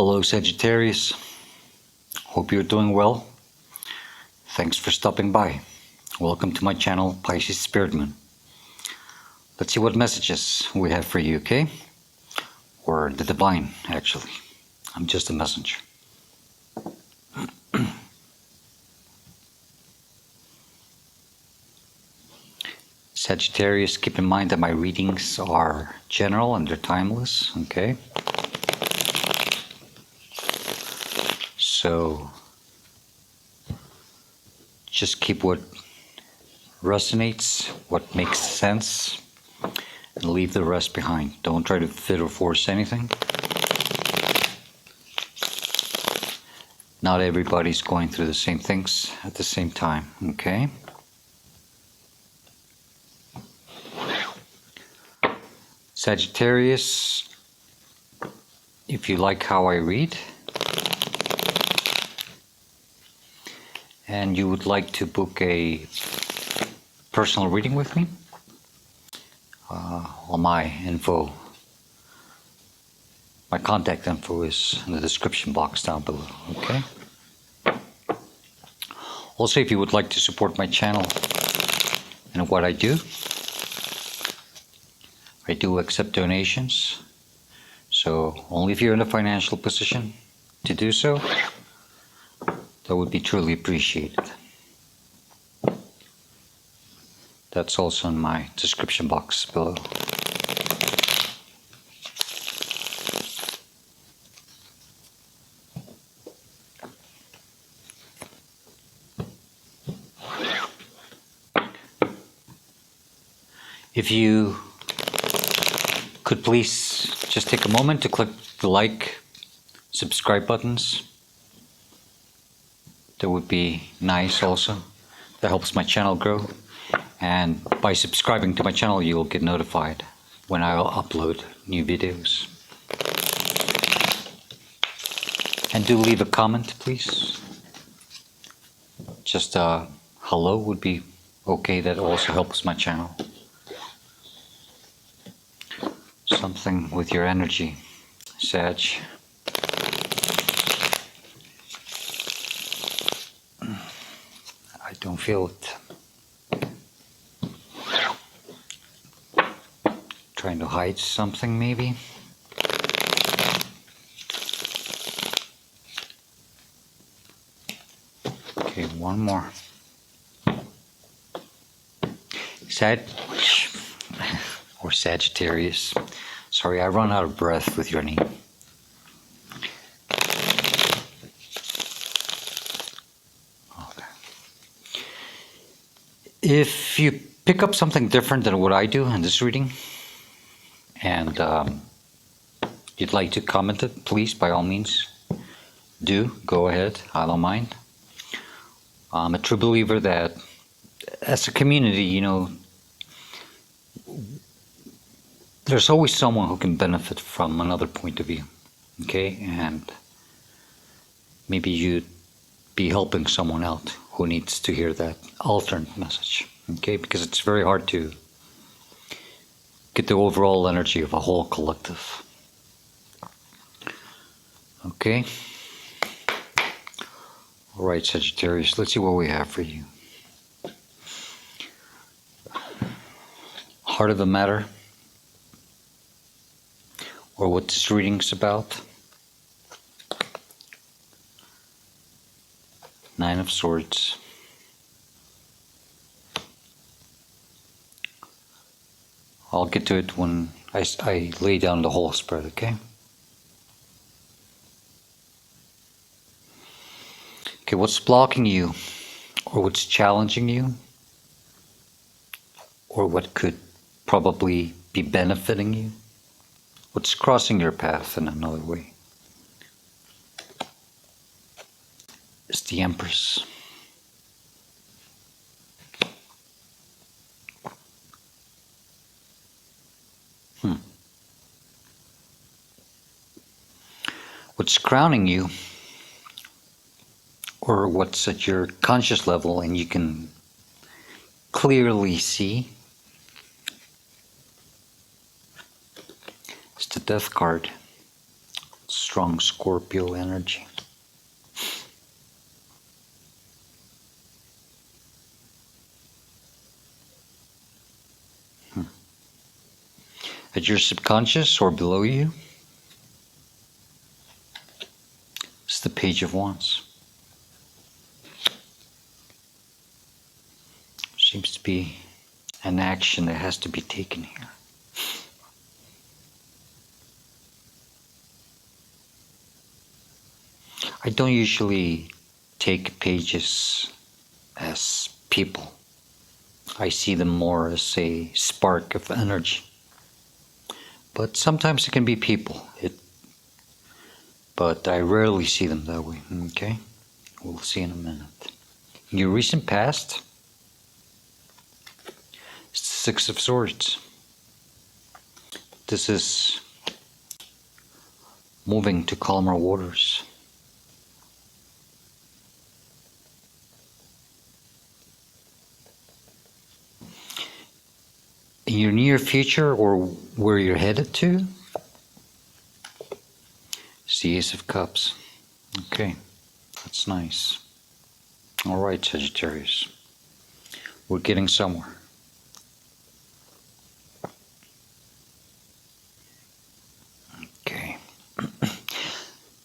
Hello Sagittarius, hope you're doing well. Thanks for stopping by. Welcome to my channel, Pisces.spirit.moon. Let's see what messages we have for you, okay? Or the divine, actually. I'm just a messenger. Sagittarius, keep in mind that my readings are general and they're timeless, okay? So just keep what resonates, what makes sense, and leave the rest behind. Don't try to fit or force anything. Not everybody's going through the same things at the same time, okay? Sagittarius, if you like how I read, and you would like to book a personal reading with me, all my info, my contact info is in the description box down below, okay? Also, if you would like to support my channel and what I do accept donations, so only if you're in a financial position to do so, that would be truly appreciated. That's also in my description box below. If you could please just take a moment to click the like, subscribe buttons. That would be nice also. That helps my channel grow. And by subscribing to my channel, you'll get notified when I upload new videos. And do leave a comment, please. Just a hello would be okay. That also helps my channel. Something with your energy, Sag. I don't feel it. Trying to hide something, maybe. Okay, one more. Sag or Sagittarius. Sorry, I run out of breath with your name. Okay. If you pick up something different than what I do in this reading, and you'd like to comment it, please, by all means, do. Go ahead. I don't mind. I'm a true believer that as a community, you know, there's always someone who can benefit from another point of view, okay? And maybe you'd be helping someone out who needs to hear that alternate message, okay? Because it's very hard to get the overall energy of a whole collective, okay? All right, Sagittarius, let's see what we have for you. Heart of the matter, or what this reading's about. Nine of Swords. I'll get to it when I lay down the whole spread, okay? Okay, what's blocking you, or what's challenging you, or what could probably be benefiting you? What's crossing your path in another way? It's the Empress. What's crowning you, or what's at your conscious level and you can clearly see, is the Death card. Let's strong Scorpio energy. At your subconscious or below you is the Page of Wands. Seems to be an action that has to be taken here. I don't usually take pages as people. I see them more as a spark of energy. But sometimes it can be people. But I rarely see them that way. Okay? We'll see in a minute. In your recent past, it's the Six of Swords. This is moving to calmer waters. In your near future or where you're headed to, it's the Ace of Cups. Okay, that's nice. All right, Sagittarius. We're getting somewhere. Okay.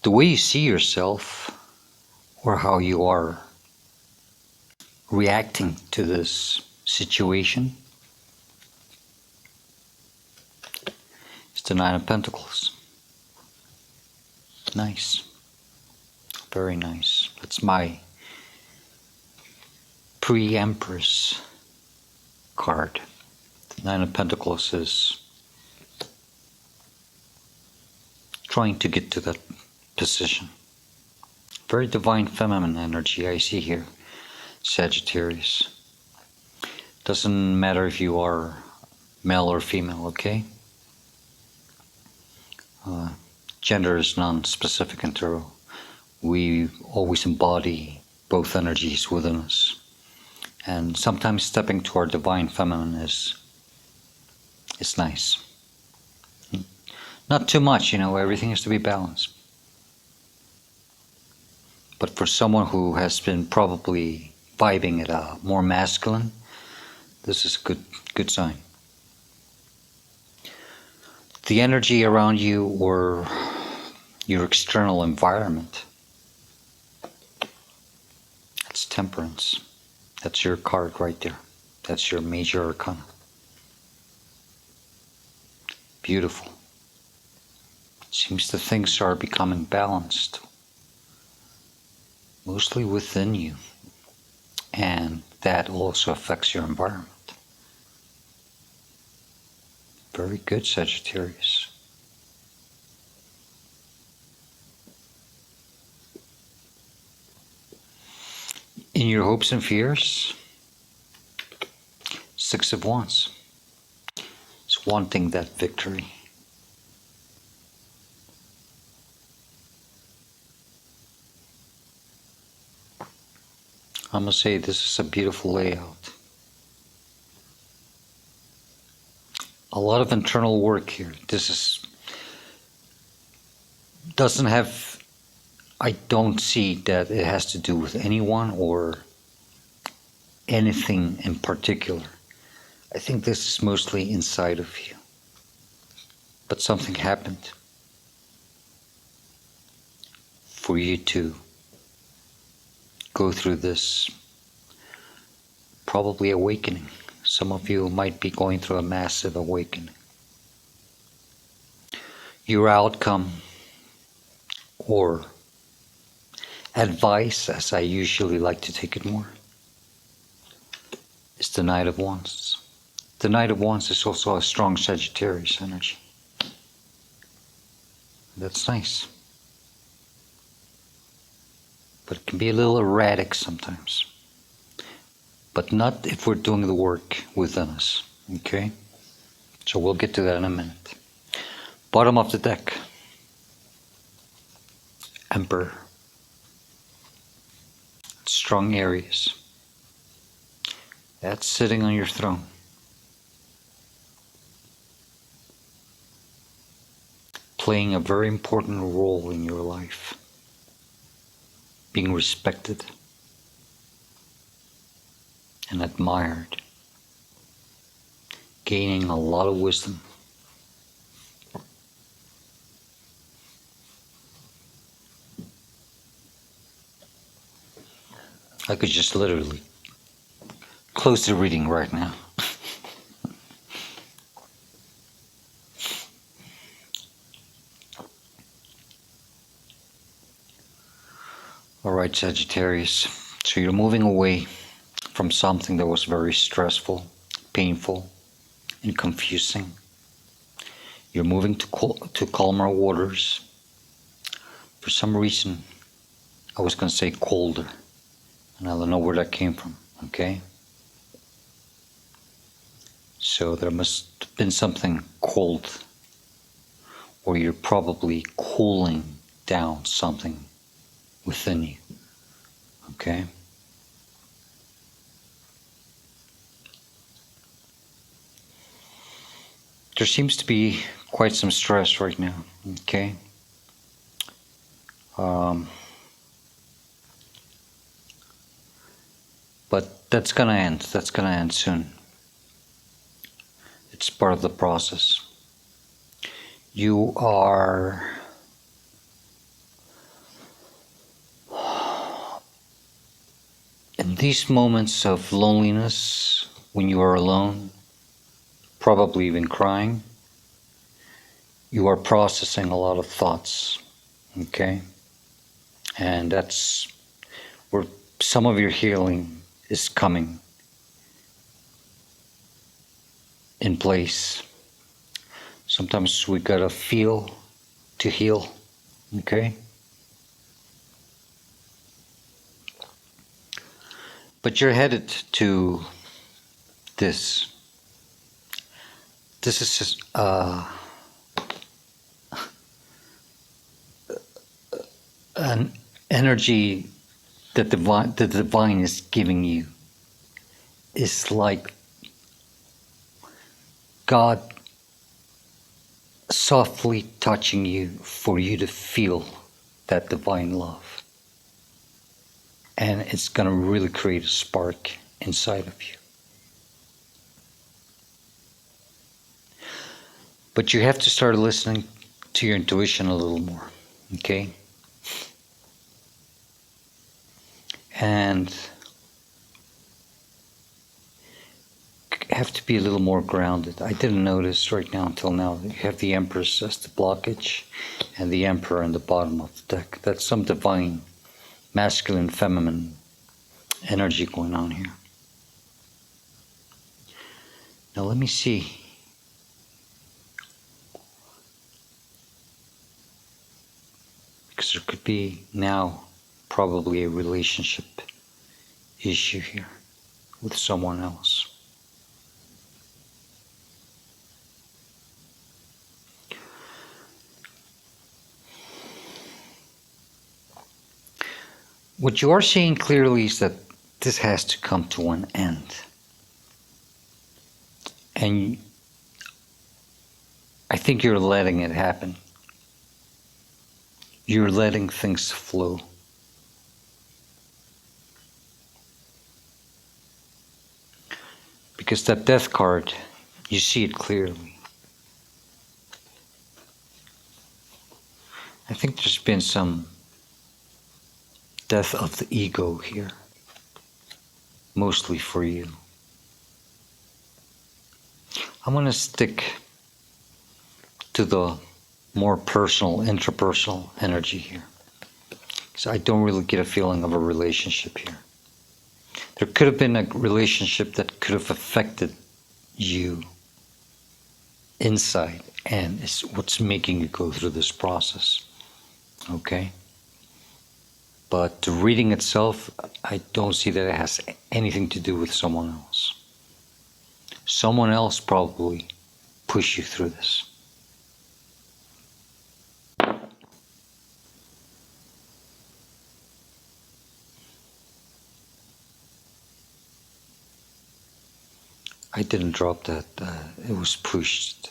The way you see yourself or how you are reacting to this situation is the Nine of Pentacles. Nice. Very nice. That's my pre-Empress card. The Nine of Pentacles is trying to get to that position. Very divine feminine energy I see here, Sagittarius. Doesn't matter if you are male or female, okay? Gender is non-specific in tarot. We always embody both energies within us. And sometimes stepping to our divine feminine is nice. Not too much, everything has to be balanced. But for someone who has been probably vibing at a more masculine, this is a good sign. The energy around you or your external environment, that's Temperance. That's your card right there. That's your major arcana. Beautiful. Seems that things are becoming balanced, mostly within you, and that also affects your environment. Very good, Sagittarius. In your hopes and fears, Six of Wands. It's wanting that victory. I must say, this is a beautiful layout. A lot of internal work here. I don't see that it has to do with anyone or anything in particular. I think this is mostly inside of you. But something happened for you to go through this probably awakening. Some of you might be going through a massive awakening. Your outcome or advice, as I usually like to take it more, is the Knight of Wands. The Knight of Wands is also a strong Sagittarius energy. That's nice. But it can be a little erratic sometimes. But not if we're doing the work within us, okay? So we'll get to that in a minute. Bottom of the deck. Emperor. Strong Aries. That's sitting on your throne. playing a very important role in your life, being respected and admired, gaining a lot of wisdom. I could just literally close the reading right now. Alright, Sagittarius. So you're moving away from something that was very stressful, painful, and confusing. You're moving to calmer waters. For some reason, I was going to say colder, and I don't know where that came from, okay? So there must have been something cold, or you're probably cooling down something within you, okay? There seems to be quite some stress right now, okay? But that's gonna end. That's gonna end soon. It's part of the process. You are in these moments of loneliness, when you are alone, probably even crying, you are processing a lot of thoughts, okay? And that's where some of your healing is coming in place. Sometimes we gotta feel to heal, okay? But you're headed to this. This is just an energy that the divine is giving you. It's like God softly touching you for you to feel that divine love. And it's going to really create a spark inside of you. But you have to start listening to your intuition a little more, okay? And have to be a little more grounded. I didn't notice right now until now that you have the Empress as the blockage and the Emperor in the bottom of the deck. That's some divine, masculine, feminine energy going on here. Now let me see. Because there could be now probably a relationship issue here with someone else. What you are seeing clearly is that this has to come to an end. And I think you're letting it happen. You're letting things flow. Because that death card, you see it clearly. I think there's been some death of the ego here, mostly for you. I'm going to stick to the more personal, interpersonal energy here, because I don't really get a feeling of a relationship here. There could have been a relationship that could have affected you inside, and it's what's making you go through this process, okay? But the reading itself, I don't see that it has anything to do with someone else. Someone else probably pushed you through this. I didn't drop that. It was pushed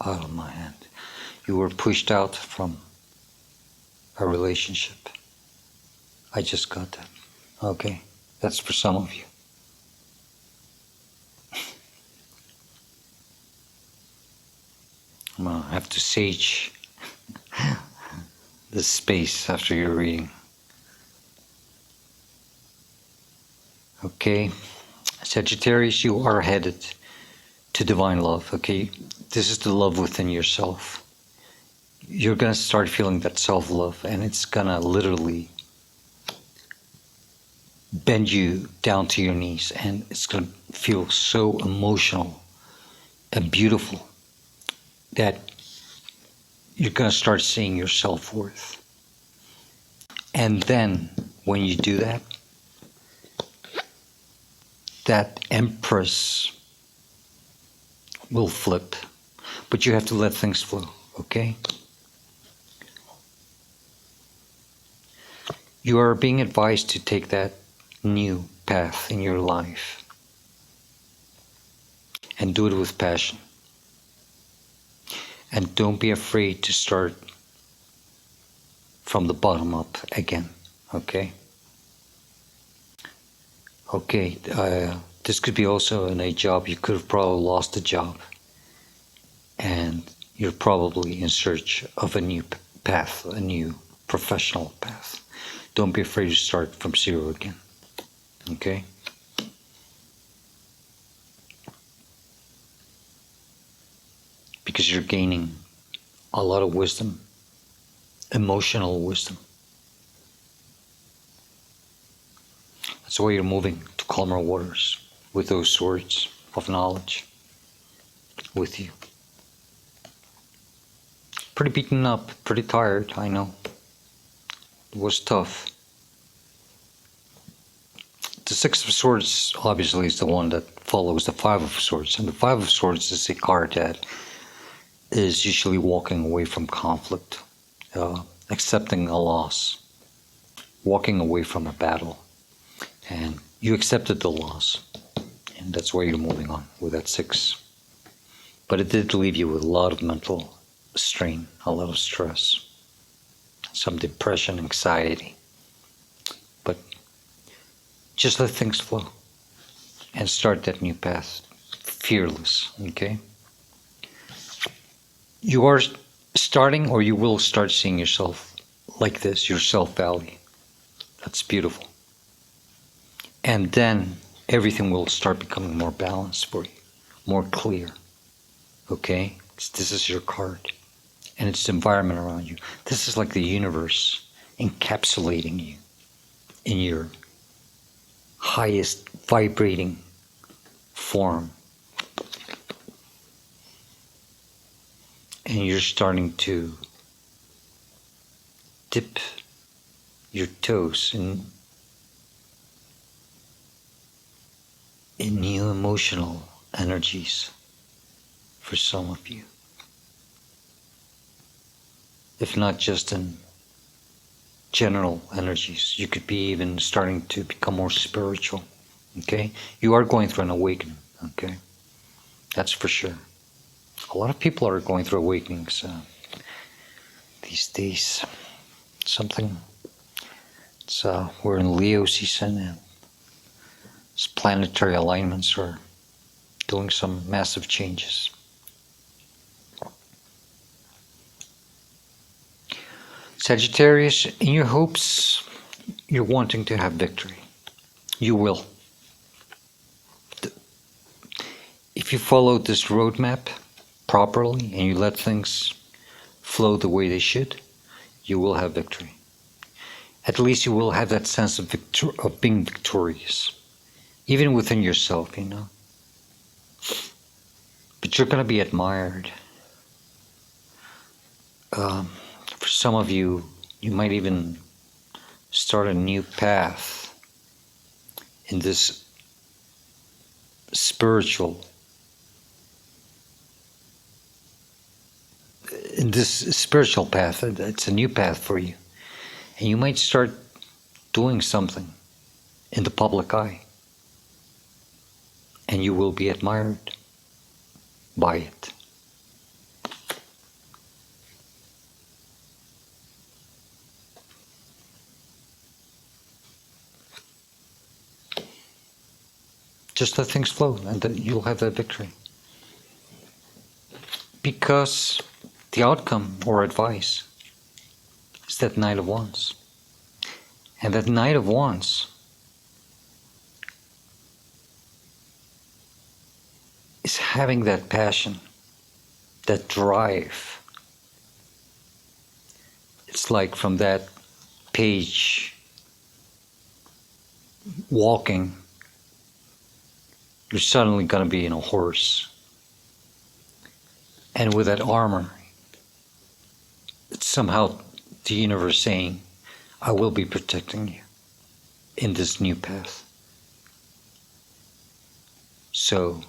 out of my hand. You were pushed out from a relationship. I just got that. Okay, that's for some of you. I'm gonna have to sage this space after your reading. Okay, Sagittarius, you are headed to divine love, okay? This is the love within yourself. You're gonna start feeling that self-love, and it's gonna literally bend you down to your knees, and it's gonna feel so emotional and beautiful that you're gonna start seeing your self-worth. And then when you do that, that Empress will flip, but you have to let things flow, okay? You are being advised to take that new path in your life and do it with passion. And don't be afraid to start from the bottom up again, okay? Okay, this could be also in a job. You could have probably lost a job, and you're probably in search of a new path, a new professional path. Don't be afraid to start from zero again, okay? Because you're gaining a lot of wisdom, emotional wisdom. That's why you're moving to calmer waters with those swords of knowledge with you. Pretty beaten up, pretty tired, I know. It was tough. The Six of Swords obviously is the one that follows the Five of Swords, and the Five of Swords is a card that is usually walking away from conflict, accepting a loss, walking away from a battle, and you accepted the loss, and that's why you're moving on with that six. But it did leave you with a lot of mental strain, a lot of stress, some depression, anxiety. But just let things flow and start that new path, fearless, okay? You are starting, or you will start seeing yourself like this, your self-value. That's beautiful. And then everything will start becoming more balanced for you, more clear, okay? This is your card, and it's the environment around you. This is like the universe encapsulating you in your highest vibrating form. And you're starting to dip your toes in new emotional energies for some of you. If not just in general energies, you could be even starting to become more spiritual, okay? You are going through an awakening, okay? That's for sure. A lot of people are going through awakenings these days. We're in Leo season, and its planetary alignments are doing some massive changes. Sagittarius, in your hopes, you're wanting to have victory. You will. If you follow this roadmap properly and you let things flow the way they should, you will have victory. At least you will have that sense of being victorious, even within yourself, you know. But you're going to be admired. For some of you, you might even start a new path in this spiritual path. It's a new path for you. And you might start doing something in the public eye. And you will be admired by it. Just let things flow, and then you'll have that victory. Because the outcome or advice is that Knight of Wands. And that Knight of Wands is having that passion, that drive. It's like from that page walking, you're suddenly going to be in a horse. And with that armor, it's somehow the universe saying, I will be protecting you in this new path. So,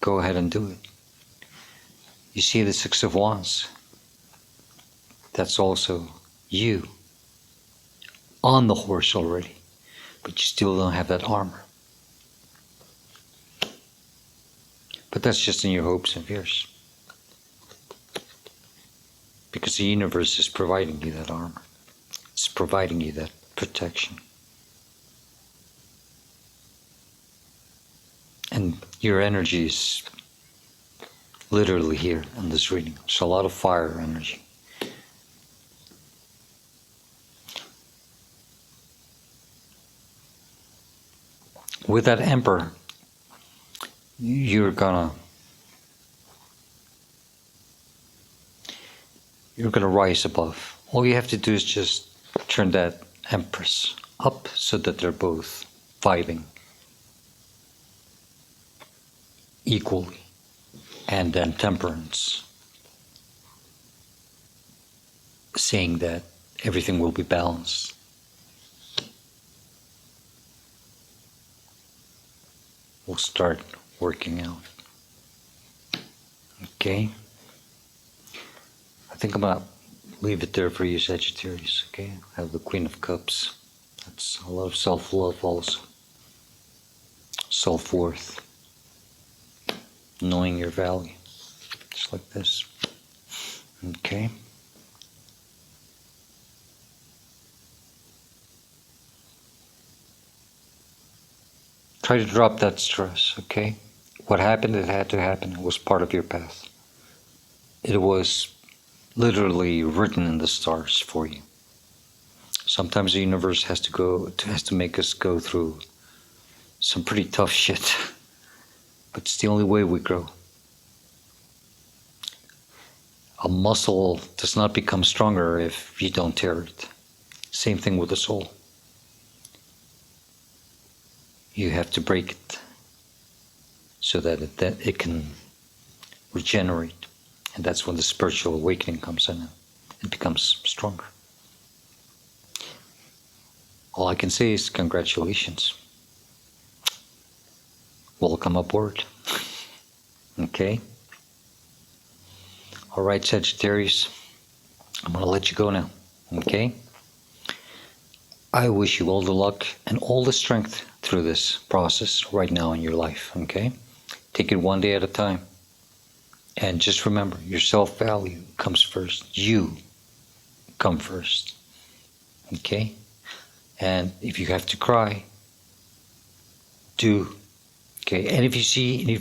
go ahead and do it. You see the Six of Wands? That's also you on the horse already, but you still don't have that armor. But that's just in your hopes and fears. Because the universe is providing you that armor. It's providing you that protection. And your energy is literally here in this reading. It's a lot of fire energy. With that Emperor, you're gonna rise above. All you have to do is just turn that Empress up so that they're both vibing equally. And then Temperance, saying that everything will be balanced. Will start working out. Okay? I think I'm gonna leave it there for you, Sagittarius. Okay? I have the Queen of Cups. That's a lot of self-love also. Self-worth. Knowing your value. Just like this. Okay? Try to drop that stress, okay? What happened, it had to happen. It was part of your path. It was literally written in the stars for you. Sometimes the universe has to make us go through some pretty tough shit. But it's the only way we grow. A muscle does not become stronger if you don't tear it. Same thing with the soul. You have to break it so that it can regenerate. And that's when the spiritual awakening comes in and it becomes stronger. All I can say is congratulations. Welcome aboard. Okay? All right, Sagittarius. I'm going to let you go now. Okay? I wish you all the luck and all the strength through this process right now in your life. Okay? Take it one day at a time. And just remember, your self-value comes first. You come first. Okay? And if you have to cry, do. Okay? And if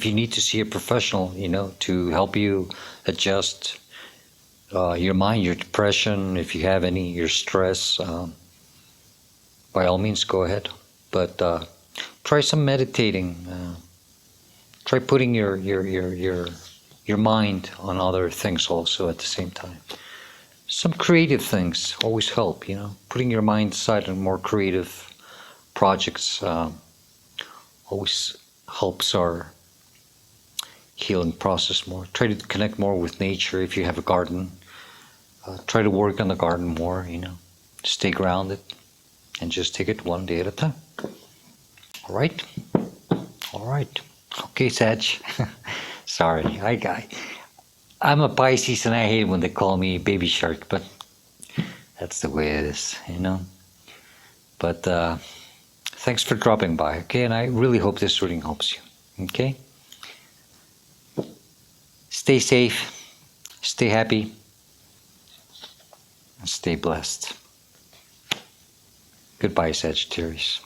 you need to see a professional, to help you adjust your mind, your depression, if you have any, your stress, by all means, go ahead. But try some meditating. Try putting your mind on other things also at the same time. Some creative things always help, Putting your mind aside on more creative projects always helps our healing process more. Try to connect more with nature if you have a garden. Try to work on the garden more, Stay grounded and just take it one day at a time. All right? All right. Okay, Sag. Sorry, I'm a Pisces and I hate when they call me baby shark, but that's the way it is, But thanks for dropping by, okay? And I really hope this reading helps you, okay? Stay safe, stay happy, and stay blessed. Goodbye, Sagittarius.